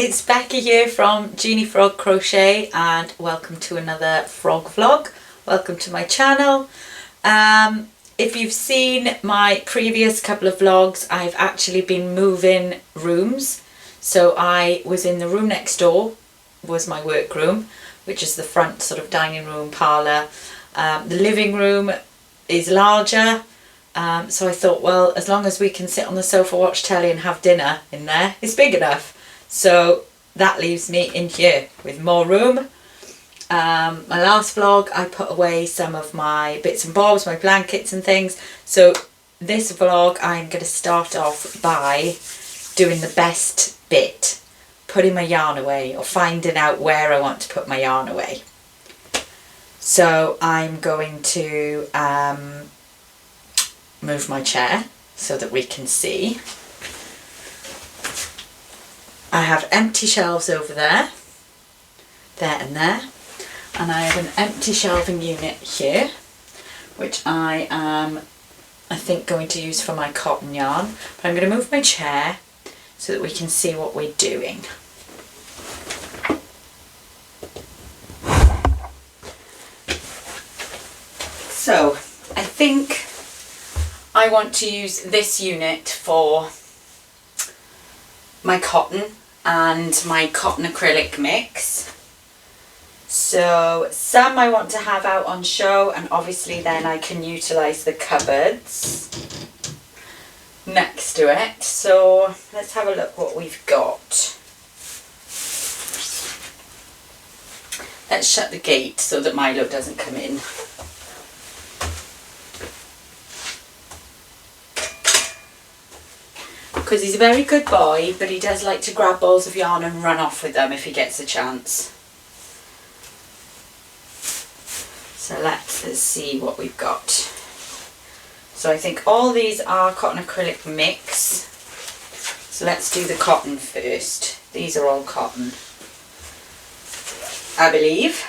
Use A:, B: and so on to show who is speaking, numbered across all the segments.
A: it's Becky here from Genie Frog Crochet and welcome to another frog vlog. Welcome to my channel. If you've seen my previous couple of vlogs, I've actually been moving rooms. So I was in the room next door, was my work room, which is the front sort of dining room, parlour. The living room is larger. So I thought, well, as long as we can sit on the sofa, watch telly and have dinner in there, it's big enough. So that leaves me in here with more room. My last vlog I put away some of my bits and bobs, my blankets and things. So this vlog I'm going to start off by doing the best bit, putting my yarn away or finding out where I want to put my yarn away. So I'm going to move my chair so that we can see. I have empty shelves over there and there, and I have an empty shelving unit here, which I am, I think, going to use for my cotton yarn. But I'm going to move my chair so that we can see what we're doing. So I think I want to use this unit for my cotton and my cotton acrylic mix. So some I want to have out on show, and obviously then I can utilise the cupboards next to it. So let's have a look what we've got. Let's shut the gate so that Milo doesn't come in. Because he's a very good boy, but he does like to grab balls of yarn and run off with them if he gets a chance. So let's see what we've got. So I think all these are cotton acrylic mix. So let's do the cotton first. These are all cotton, I believe.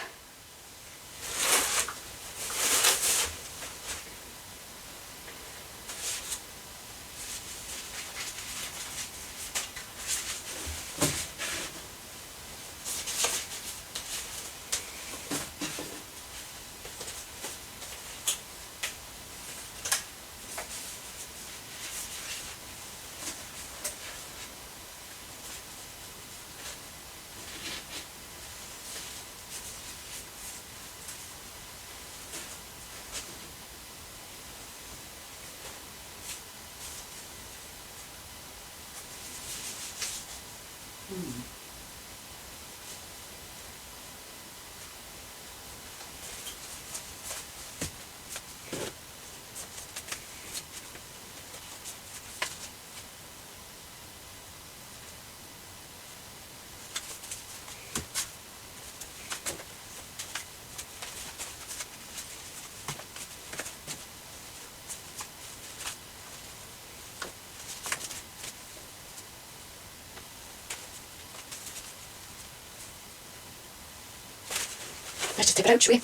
A: Let's just tip it out, shall we?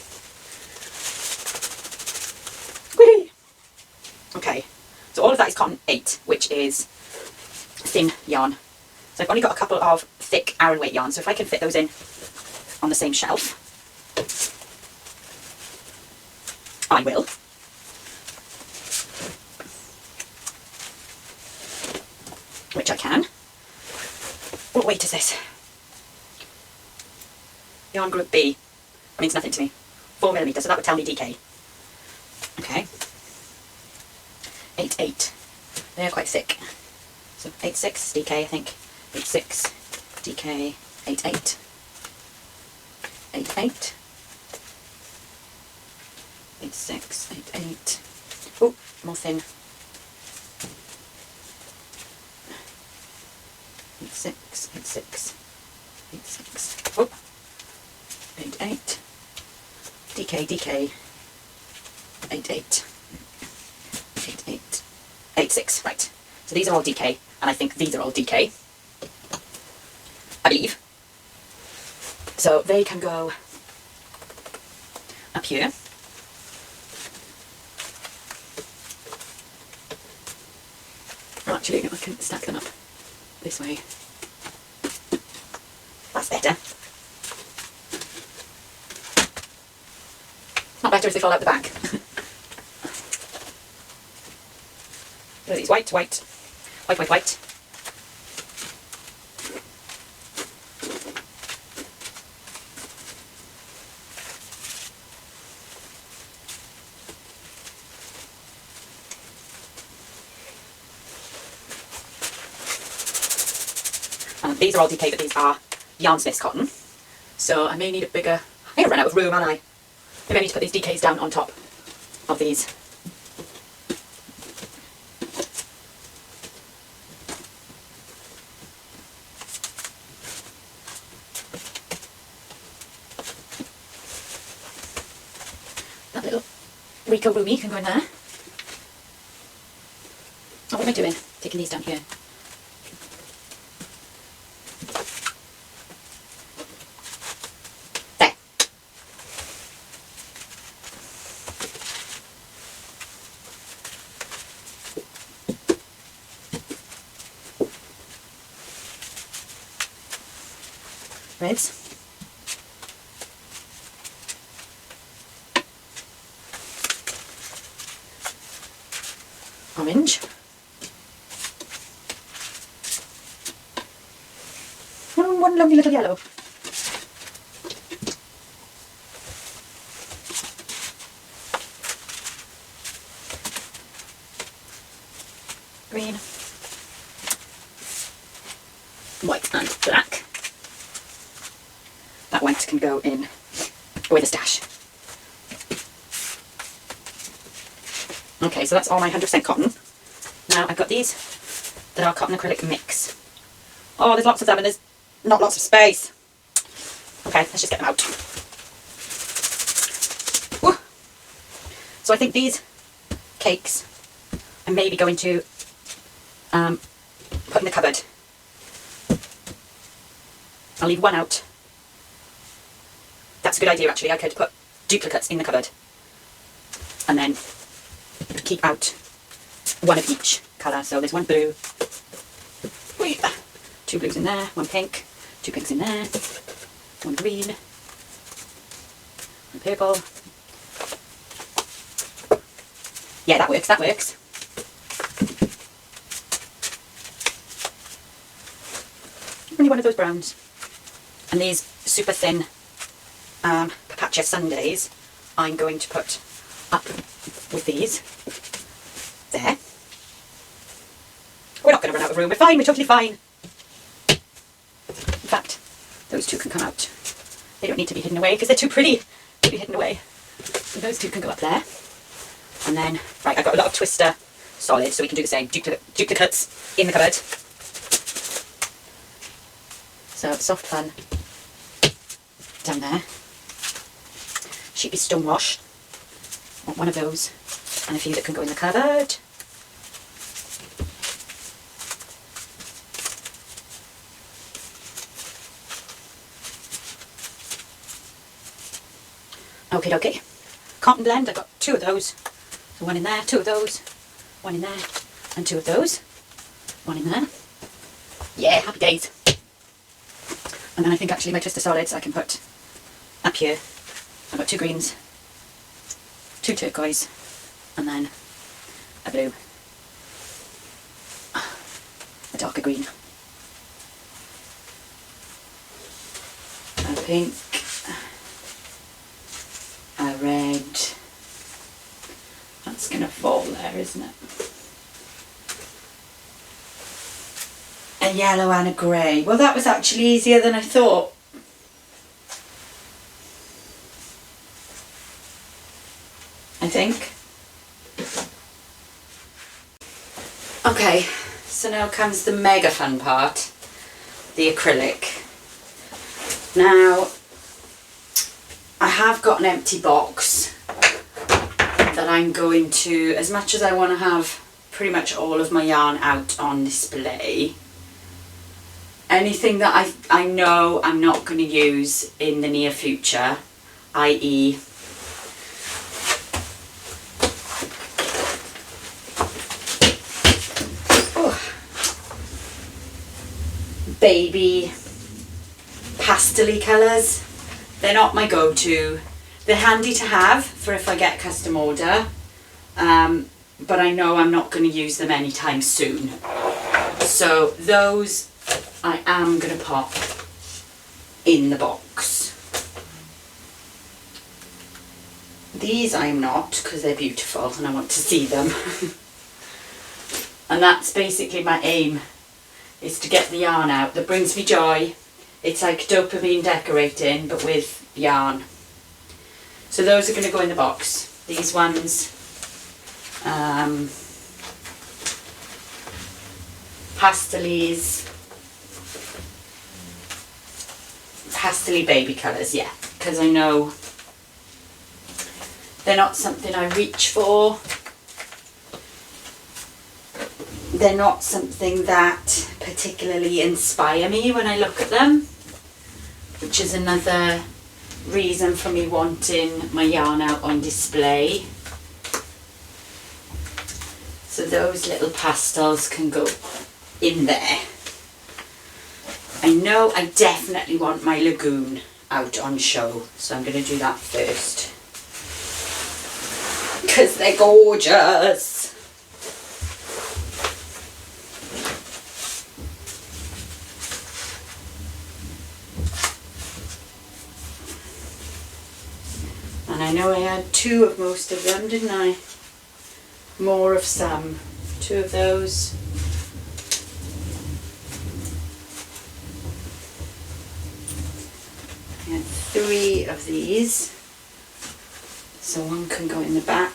A: Whee! Okay, so all of that is cotton 8, which is thin yarn. So I've only got a couple of thick Aran weight yarns, so if I can fit those in on the same shelf, I will. Which I can. What weight is this? Yarn group B. Means nothing to me. 4mm, so that would tell me DK. Okay. 8/8. They're quite thick. So 8/6 DK, I think. 8/6 DK. 8/8. 8/8. 8/6. 8/8. Oh, more thin. 8/6. 8/6. 8/6. Oh. 8/8. DK, 8/8. 8/8. 8/6, right. So these are all DK, and I think these are all DK. I believe. So they can go up here. Actually, I can stack them up this way. That's better. Not better if they fall out the back. What are these? White, white, white, white, white. These are all DK, but these are Yarn Smith's cotton. So I may need a bigger... I think I've run out of room, haven't I? Maybe I need to put these DKs down on top of these. That little Rico Roomy can go in there. Oh, what am I doing? Taking these down here. Reds. Orange. Oh, one lovely little yellow. Green. White and black. That white can go in with a stash. Okay, so that's all my 100% cotton. Now I've got these that are cotton acrylic mix. Oh, there's lots of them and there's not lots of space. Okay, let's just get them out. Woo. So I think these cakes I'm maybe going to put in the cupboard. I'll leave one out. That's a good idea actually. I could put duplicates in the cupboard and then keep out one of each colour. So there's one blue, two blues in there, one pink, two pinks in there, one green, one purple. Yeah, that works, that works. Only one of those browns. And these super thin Papatya Sundays I'm going to put up with these. There. We're not going to run out of room. We're fine. We're totally fine. In fact, those two can come out. They don't need to be hidden away because they're too pretty to be hidden away. So those two can go up there. And then, right, I've got a lot of twister solid, so we can do the same. Duplicates in the cupboard. So soft fun down there. Sheepy Stonewash. Want one of those and a few that can go in the cupboard. Okay, okay. Cotton blend, I've got two of those. So one in there, two of those, one in there, and two of those. One in there. Yeah, happy days. And then I think actually my twister solids I can put up here. I've got two greens, two turquoise, and then a blue, a darker green, a pink, a red. That's going to fall there, isn't it? A yellow and a grey. Well, that was actually easier than I thought. I think. Okay, so now comes the mega fun part, the acrylic. Now, I have got an empty box that I'm going to, as much as I want to have pretty much all of my yarn out on display, anything that I know I'm not going to use in the near future, i.e. baby pastel-y colours. They're not my go-to. They're handy to have for if I get a custom order, but I know I'm not going to use them anytime soon. So those I am going to pop in the box. These I'm not, because they're beautiful and I want to see them. And that's basically my aim, is to get the yarn out that brings me joy. It's like dopamine decorating, but with yarn. So those are going to go in the box. These ones, pastel-y baby colours, yeah, because I know they're not something I reach for. They're not something that particularly inspire me when I look at them, which is another reason for me wanting my yarn out on display. So those little pastels can go in there. I know I definitely want my lagoon out on show, so I'm going to do that first, because they're gorgeous. And I know I had 2 of most of them, didn't I? More of some. 2 of those. I had 3 of these. So one can go in the back.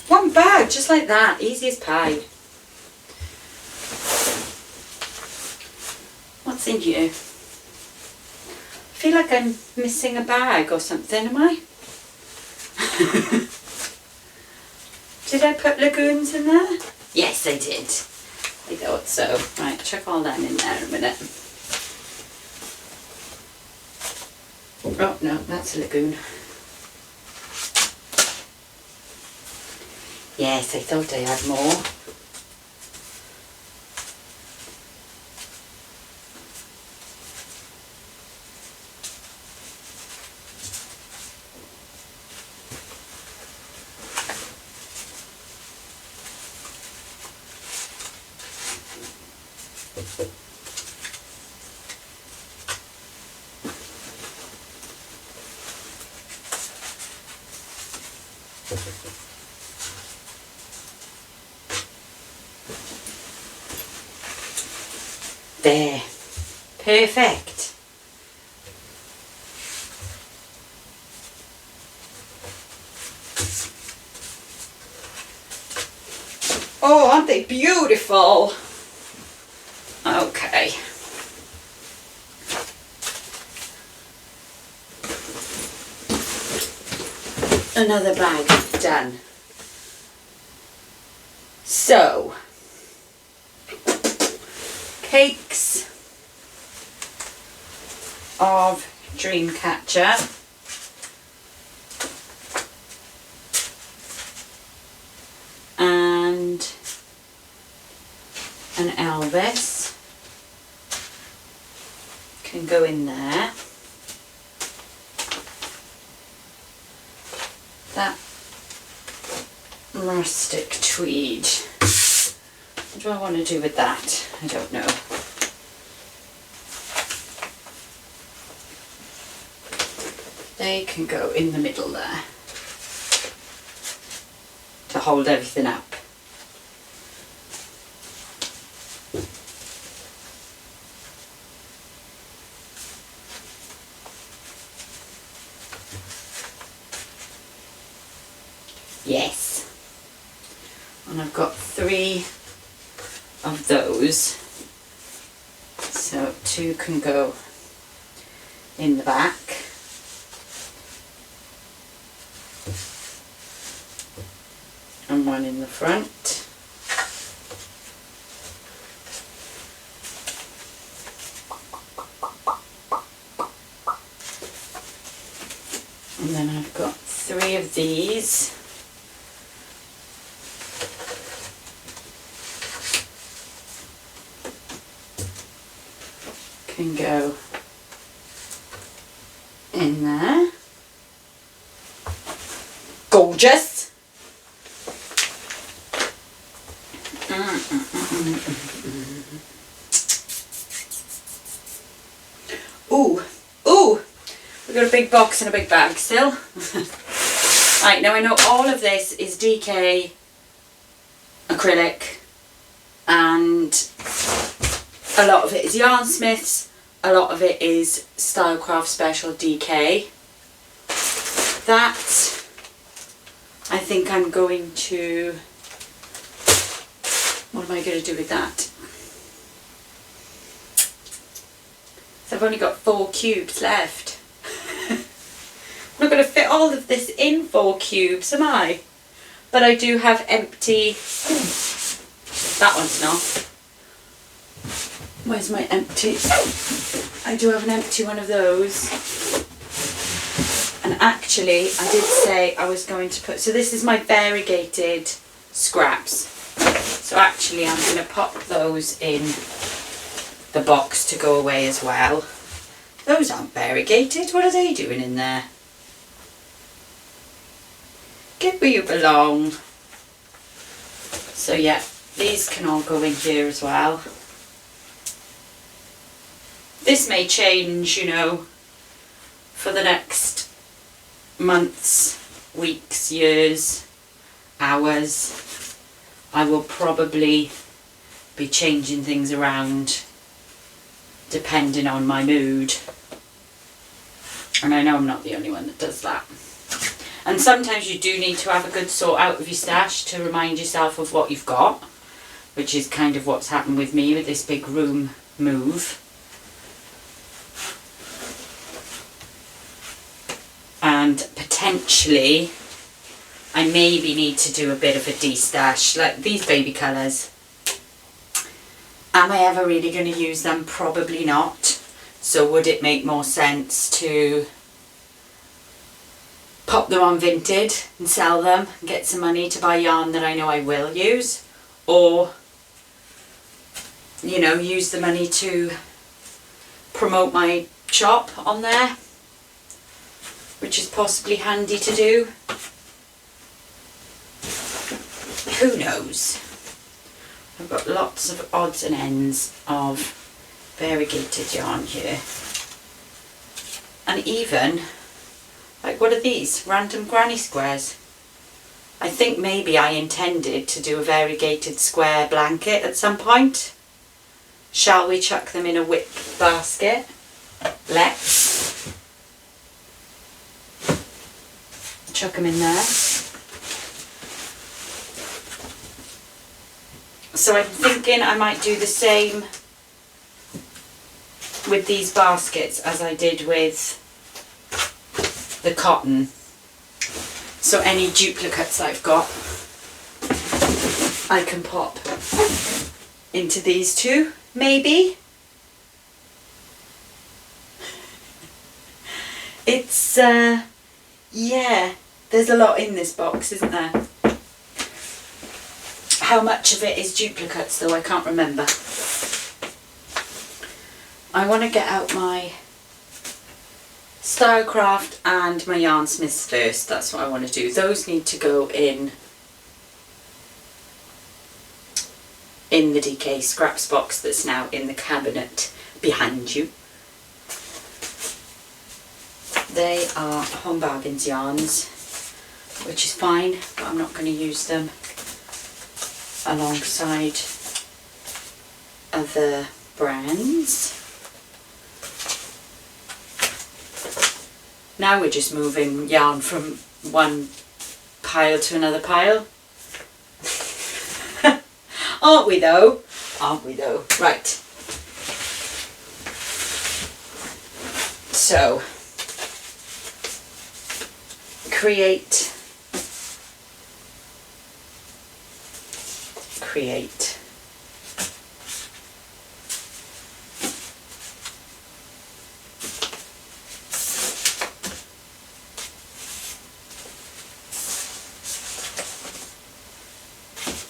A: One bag, just like that, easy as pie. What's in here? I feel like I'm missing a bag or something, am I? Did I put lagoons in there? Yes, I did. I thought so. Right, chuck all them in there in a minute. Oh no, that's a lagoon. Yes, I thought I had more. There. Perfect. Oh, aren't they beautiful? Okay. Another bag done. So, cakes of Dreamcatcher. And an Elvis can go in there. That rustic tweed. What do I want to do with that? I don't know. They can go in the middle there to hold everything up. Yes. And I've got 3 of those. So 2 can go in the back. And 1 in the front. And then I've got 3 of these. Can go in there. Gorgeous. Ooh, ooh, we've got a big box and a big bag still. Right, now I know all of this is DK acrylic and a lot of it is Yarn Smiths, a lot of it is Stylecraft Special DK. That, I think I'm going to, what am I going to do with that? So I've only got 4 cubes left. I'm not going to fit all of this in 4 cubes, am I? But I do have empty, that one's not. Where's my empty? I do have an empty one of those. And actually, I did say I was going to put, so this is my variegated scraps. So actually I'm going to pop those in the box to go away as well. Those aren't variegated. What are they doing in there? Get where you belong. So yeah, these can all go in here as well. This may change, you know, for the next months, weeks, years, hours. I will probably be changing things around depending on my mood. And I know I'm not the only one that does that. And sometimes you do need to have a good sort out of your stash to remind yourself of what you've got, which is kind of what's happened with me with this big room move. And potentially I maybe need to do a bit of a de-stash, like these baby colours. Am I ever really going to use them? Probably not. So would it make more sense to pop them on Vinted and sell them and get some money to buy yarn that I know I will use? Or, you know, use the money to promote my shop on there, which is possibly handy to do. Who knows? I've got lots of odds and ends of variegated yarn here. And even, like, what are these? Random granny squares. I think maybe I intended to do a variegated square blanket at some point. Shall we chuck them in a whip basket? Let's. Chuck them in there. So I'm thinking I might do the same with these baskets as I did with the cotton. So any duplicates I've got, I can pop into these two, maybe. It's, yeah, there's a lot in this box, isn't there? How much of it is duplicates though, I can't remember. I want to get out my Stylecraft and my Yarn Smiths first. That's what I want to do. Those need to go in the DK scraps box that's now in the cabinet behind you. They are Home Bargains yarns, which is fine, but I'm not going to use them alongside other brands. Now we're just moving yarn from one pile to another pile. Aren't we though? Aren't we though? Right. So, create.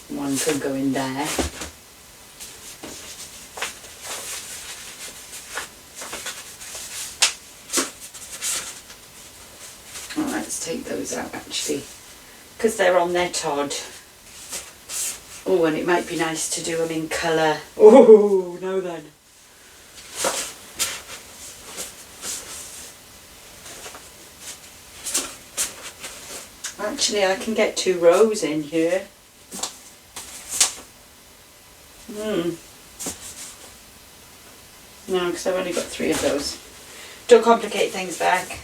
A: One could go in there. Oh, let's take those out actually, because they're on their Todd. Oh, and it might be nice to do them in colour. Oh, no then. Actually, I can get 2 rows in here. No, because I've only got 3 of those. Don't complicate things, back.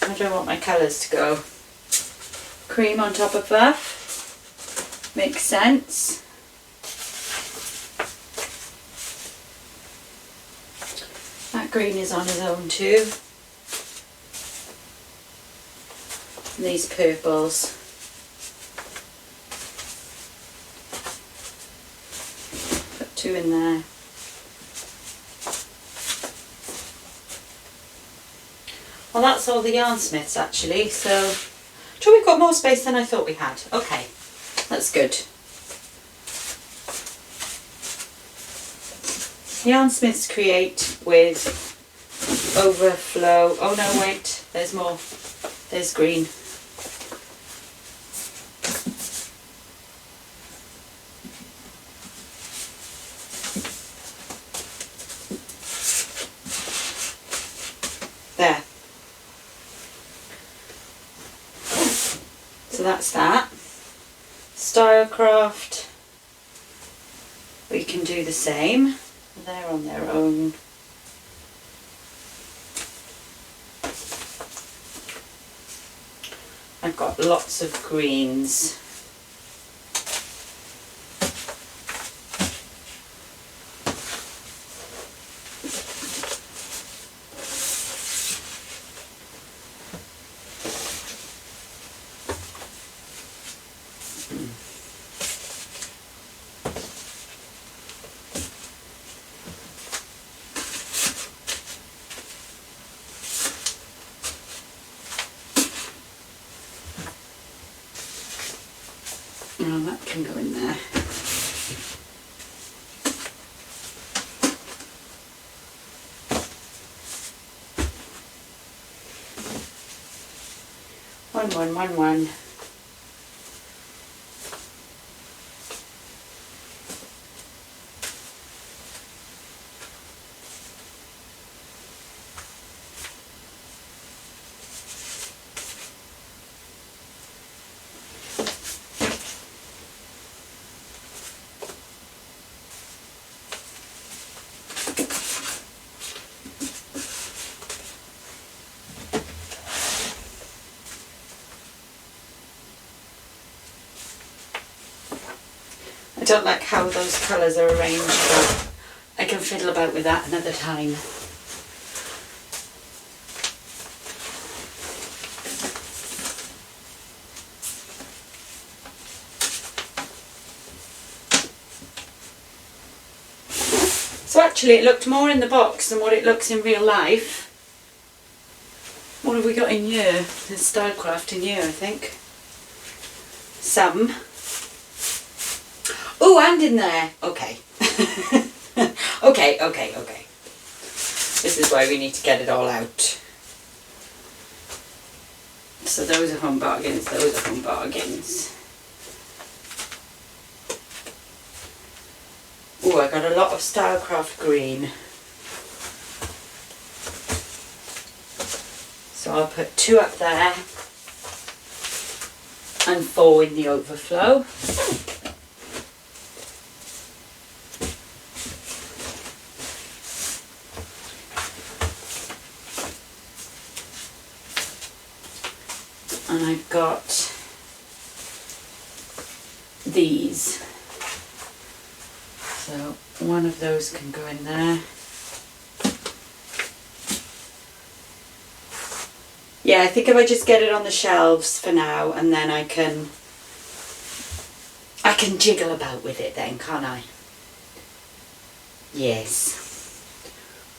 A: I don't want my colours to go. Cream on top of buff. Makes sense. That green is on his own too. And these purples. Put 2 in there. Well, that's all the yarn smiths actually, so we've got more space than I thought we had. Okay, that's good. Yarn smiths create with overflow. Oh no, wait, there's more. There's green. There. So that's that. Stylecraft, we can do the same. They're on their own. I've got lots of greens. Oh, that can go in there. One. I don't like how those colours are arranged, but I can fiddle about with that another time. So actually it looked more in the box than what it looks in real life. What have we got in here? There's Stylecraft in here, I think. Some. Oh, and in there. Okay. Okay. This is why we need to get it all out. So those are home bargains, those are home bargains. Oh, I got a lot of Stylecraft green. So I'll put 2 up there and 4 in the overflow. And I've got these. So one of those can go in there. Yeah, I think if I just get it on the shelves for now, and then I can jiggle about with it then, can't I? Yes.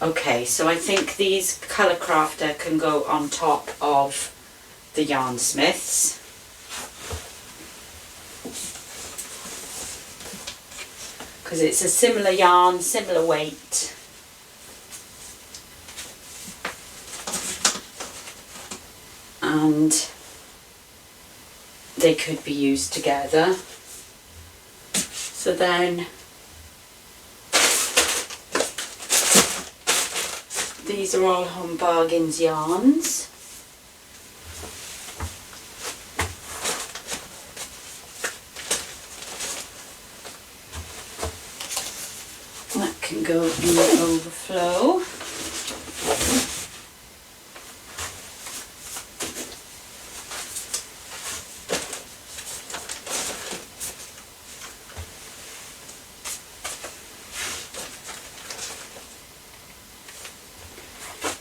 A: Okay, so I think these Colour Crafter can go on top of the Yarn Smiths. Because it's a similar yarn, similar weight. And they could be used together. So then these are all Home Bargains yarns. That can go in the overflow.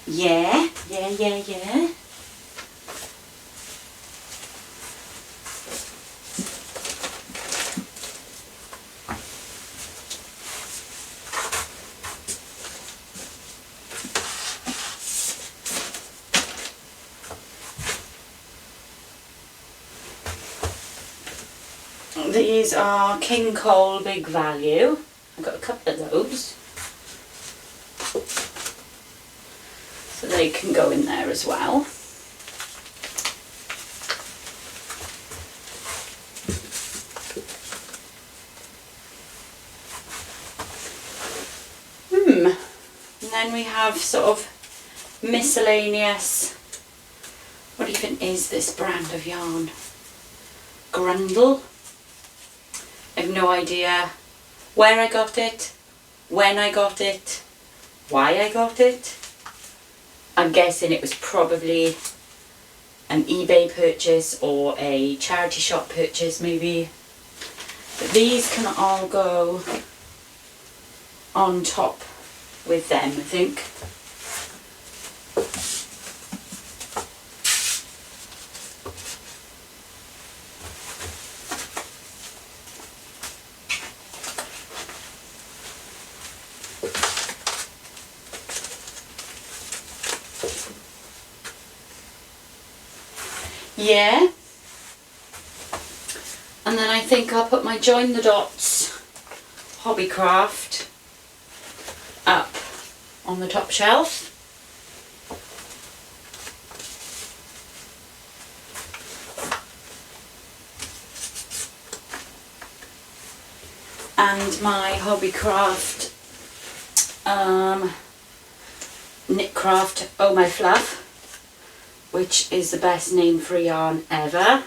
A: Yeah. These are King Cole Big Value. I've got a couple of those. So they can go in there as well. And then we have sort of miscellaneous, what even is this brand of yarn? Grundle. I have no idea where I got it, when I got it, why I got it. I'm guessing it was probably an eBay purchase or a charity shop purchase maybe. But these can all go on top with them, I think. Yeah. And then I think I'll put my Join the Dots Hobbycraft up on the top shelf. And my Hobbycraft Knitcraft Oh My Fluff, which is the best name for a yarn ever.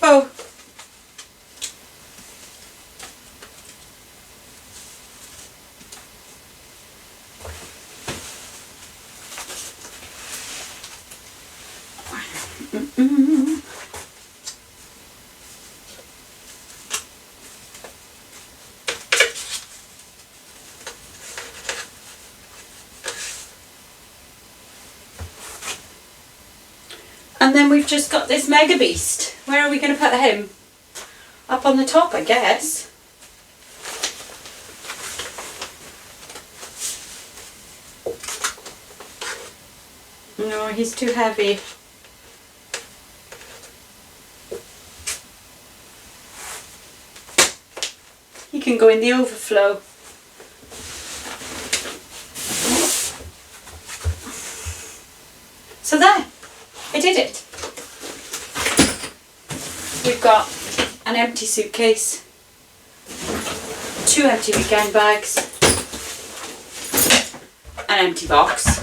A: Oh. And then we've just got this mega beast. Where are we going to put him? Up on the top, I guess. No, he's too heavy. He can go in the overflow. So there, I did it. We've got an empty suitcase, 2 empty weekend bags, an empty box,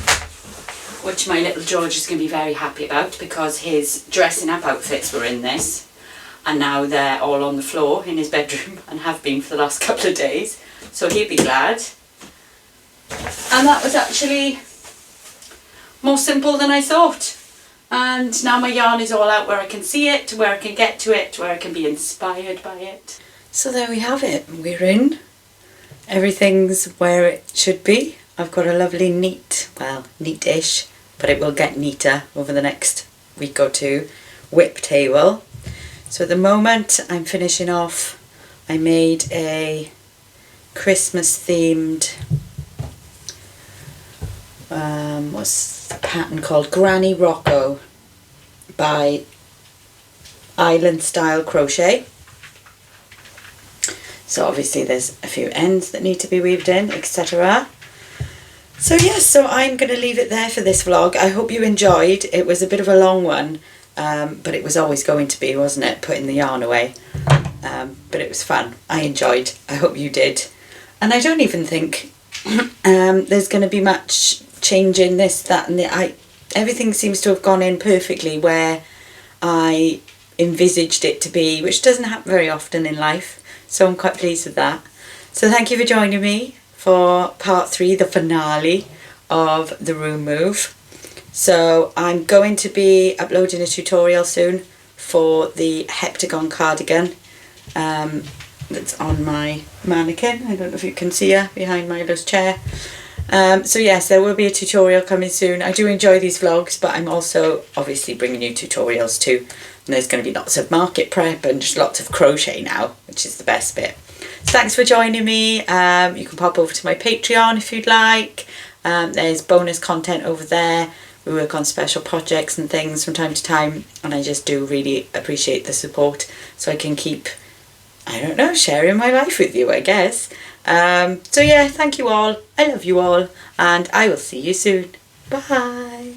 A: which my little George is going to be very happy about because his dressing up outfits were in this, and now they're all on the floor in his bedroom and have been for the last couple of days, so he'll be glad. And that was actually more simple than I thought. And now my yarn is all out where I can see it, where I can get to it, where I can be inspired by it. So there we have it. We're in. Everything's where it should be. I've got a lovely neat, well, neat-ish, but it will get neater over the next week or two, whip table. So at the moment I'm finishing off, I made a Christmas themed, what's the pattern called? Granny Rocco by Island Style Crochet. So obviously there's a few ends that need to be weaved in, etc. So yes, so I'm going to leave it there for this vlog. I hope you enjoyed. It was a bit of a long one, but it was always going to be, wasn't it, putting the yarn away. But it was fun. I enjoyed. I hope you did. And I don't even think there's going to be much change in this, that and the... Everything seems to have gone in perfectly where I envisaged it to be, which doesn't happen very often in life. So I'm quite pleased with that. So thank you for joining me for part 3, the finale of the room move. So I'm going to be uploading a tutorial soon for the heptagon cardigan that's on my mannequin. I don't know if you can see her behind Milo's chair. So yes, there will be a tutorial coming soon. I do enjoy these vlogs, but I'm also obviously bringing you tutorials too. And there's going to be lots of market prep and just lots of crochet now, which is the best bit. So thanks for joining me. You can pop over to my Patreon if you'd like. There's bonus content over there. We work on special projects and things from time to time, and I just do really appreciate the support, so I can keep, I don't know, sharing my life with you, I guess. So yeah, thank you all. I love you all, and I will see you soon. Bye.